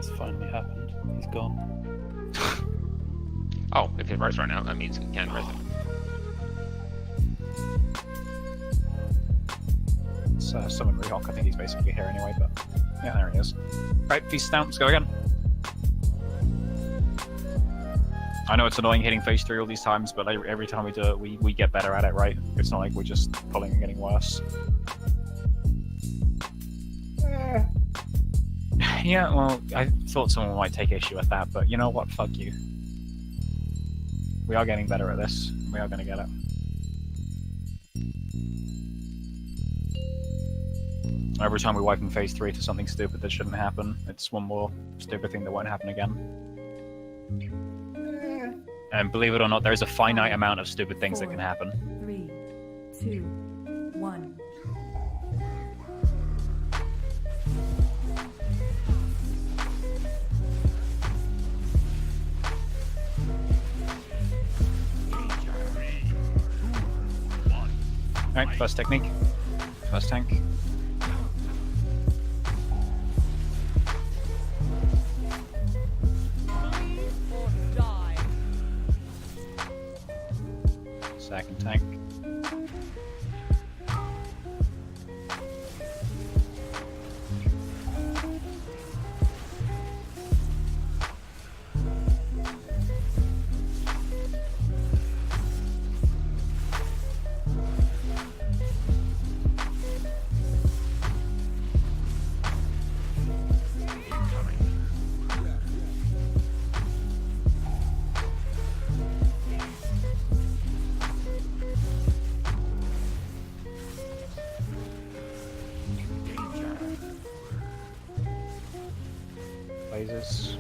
That's finally happened. He's gone. Oh, if his rights run out, that means he can res him. It's summon Rehawk. I think he's basically here anyway, but yeah, there he is. Right, Feast down. Let's go again. I know it's annoying hitting phase 3 all these times, but every time we do it, we get better at it, right? It's not like we're just pulling and getting worse. Yeah, well, I thought someone might take issue with that, but you know what? Fuck you. We are getting better at this. We are going to get it. Every time we wipe in phase 3 to something stupid that shouldn't happen, it's one more stupid thing that won't happen again. And believe it or not, there is a finite amount of stupid things that can happen. 3, 2, 1. Alright, first technique. First tank. Second tank. Lasers.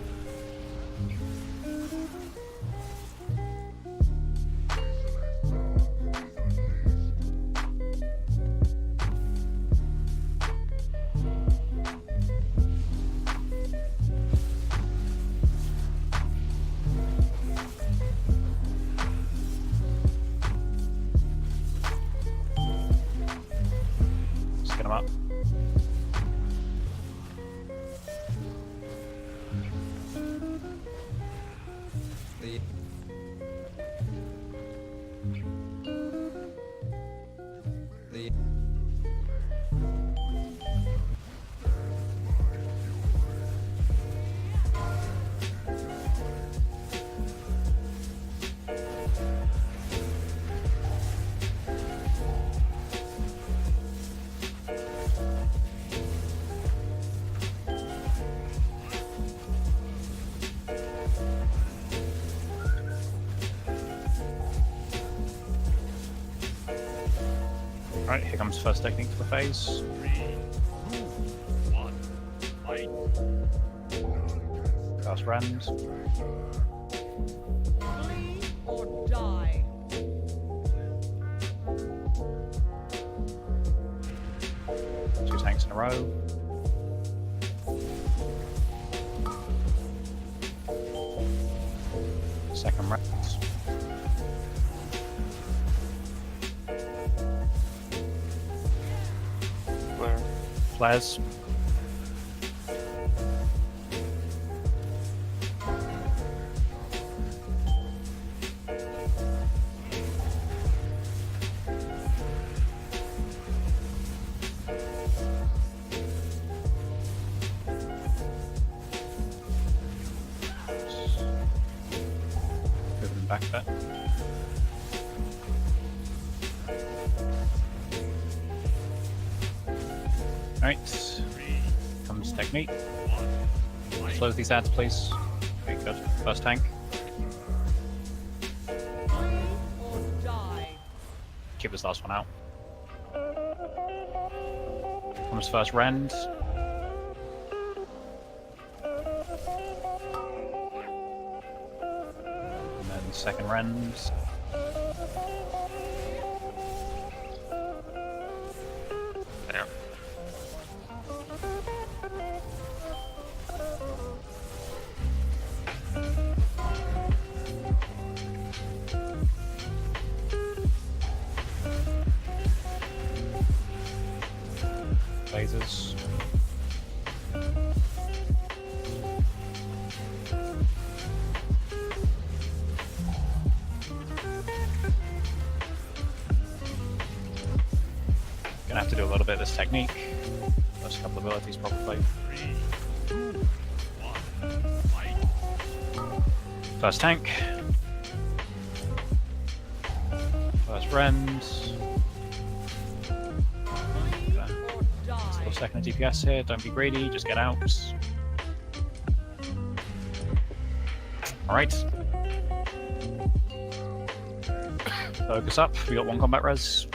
Let's get him up. Alright, here comes first technique for the phase. 3, 2, 1, fight. Cast Rand. Flee or die. Two tanks in a row. Second Rand. Where? Flares. Moving them back a bit. Alright, comes technique. Slow these ads, please. Okay, good. First tank. Flee or die. Keep this last one out. Comes first Rend. And then second Rend. There. Lasers. Gonna have to do a little bit of this technique. First couple of abilities probably. 3, 2, 1, fight. First tank. First friend. Or die. Still second DPS here, don't be greedy, just get out. Alright. Focus up, we got one combat res.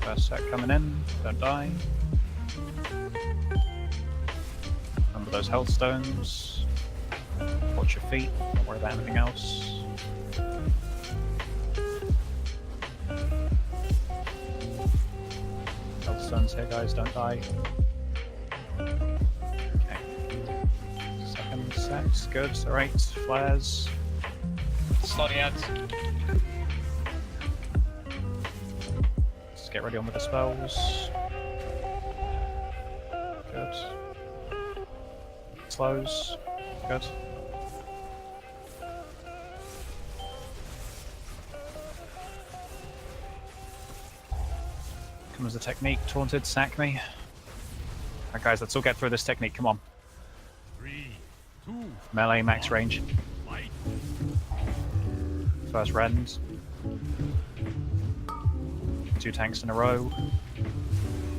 First set coming in, don't die. Remember those health stones. Watch your feet, don't worry about anything else. Health stones here, guys, don't die. Okay. Second set, good, alright, flares. Slotty ads. Let's get ready on with the spells. Good. Slows. Good. Comes the technique, taunted, sack me. Alright guys, let's all get through this technique, come on. 3, 2, Melee, max range. fight. First rend. 2 tanks in a row.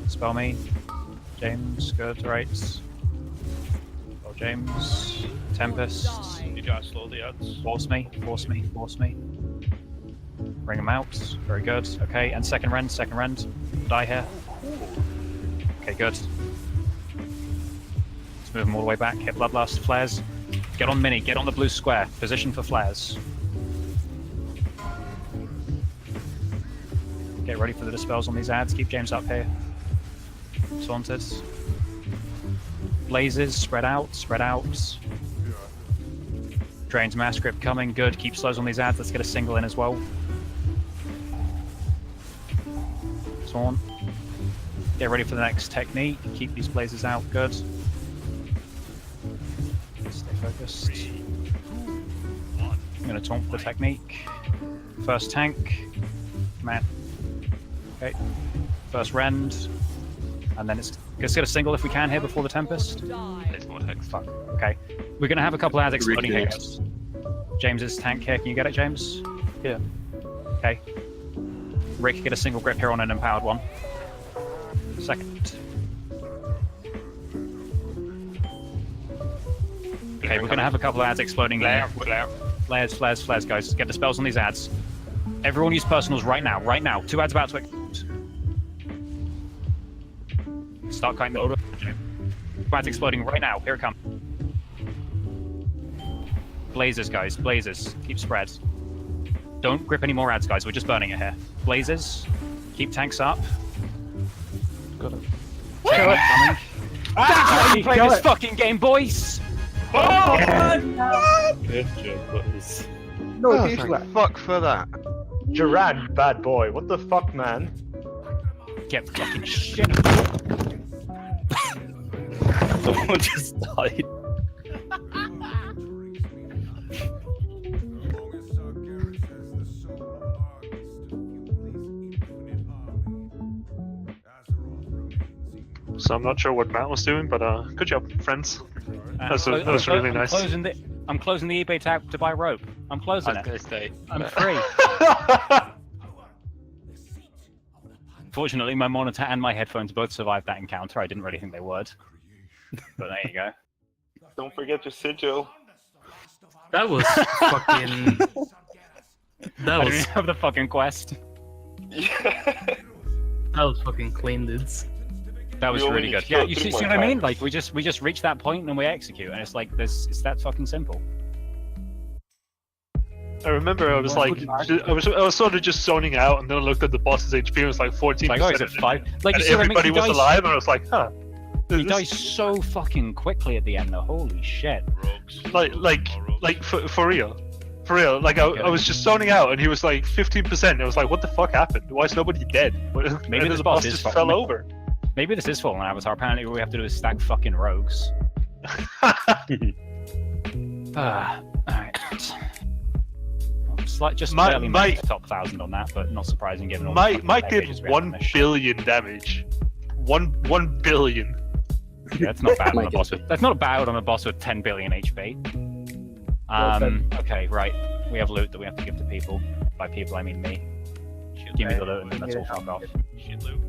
Spell me. James, good, right. Spell James. Tempest. Die. You guys slow the ads. Force me, force me, force me. Bring him out. Very good. Okay, and second rend, second rend. Die here. Okay, good. Let's move him all the way back. Hit Bloodlust, flares. Get on mini, get on the blue square. Position for flares. Get ready for the dispels on these ads. Keep James up here. Taunted. Blazes, spread out, spread out. Drain's Mass Grip coming, good. Keep slows on these ads. Let's get a single in as well. Taunt. Get ready for the next technique. Keep these blazes out, good. Stay focused. 3, 2, 1. I'm gonna taunt for the technique. First tank. Man. Okay. First rend. And then let's get a single if we can here before the Tempest. Die. It's more hex. Fuck. Okay. We're gonna have a couple of ads exploding here, guys. James's tank here. Can you get it, James? Yeah. Okay. Rick, get a single grip here on an empowered one. Second. Okay, we're gonna have a couple of ads exploding here. Flares, flares, flares, guys. Get the spells on these ads. Everyone use personals right now, right now. 2 ads about to explode. Start kiting the 2 ads exploding right now. Here it comes. Blazers, guys. Blazers. Keep spread. Don't grip any more ads, guys. We're just burning it here. Blazers. Keep tanks up. Got it. Technique coming. That's why you play this fucking game, boys! Good job, boys. No, Oh, it's thank fuck for that. Gerard, bad boy. What the fuck, man? Get fucking shit. Someone just died. So I'm not sure what Matt was doing, but good job, friends. That was really nice. I'm closing the eBay tab to buy rope. I'm I closing was it. gonna say. I'm free. Fortunately, my monitor and my headphones both survived that encounter. I didn't really think they would. But there you go. Don't forget your sigil. That was fucking. That I was didn't have the fucking quest. Yeah. that was fucking clean, dudes. That was We only really good. need Yeah, to you go see through what my I mean? time. Like we just reach that point and we execute, and it's like this. It's that fucking simple. I remember I was like, I was sort of just zoning out, and then I looked at the boss's HP and it was like 14%. It's like, oh, it's at 5. Like and you see what I mean? everybody He was dies- alive, and I was like, huh. He dies so fucking quickly at the end, though. Holy shit! Rogues. Like for real. For real, like I was just zoning out, and he was like 15%. I was like, "What the fuck happened? Why is nobody dead?" Maybe and this the boss boss is just fucking- fell over. Maybe this is fallen Avatar. Apparently, what we have to do is stack fucking rogues. Alright. Just Might- barely might- made the top 1,000 on that, but not surprising given all the Might fucking did pages we have on 1 this shit. billion damage. 1 billion. Yeah, that's not bad on a Mike boss is- with. That's not bad on a boss with 10 billion HP. Okay, right. We have loot that we have to give to people. By people, I mean me. Give me the loot and then let's all fuck off. Shit loot.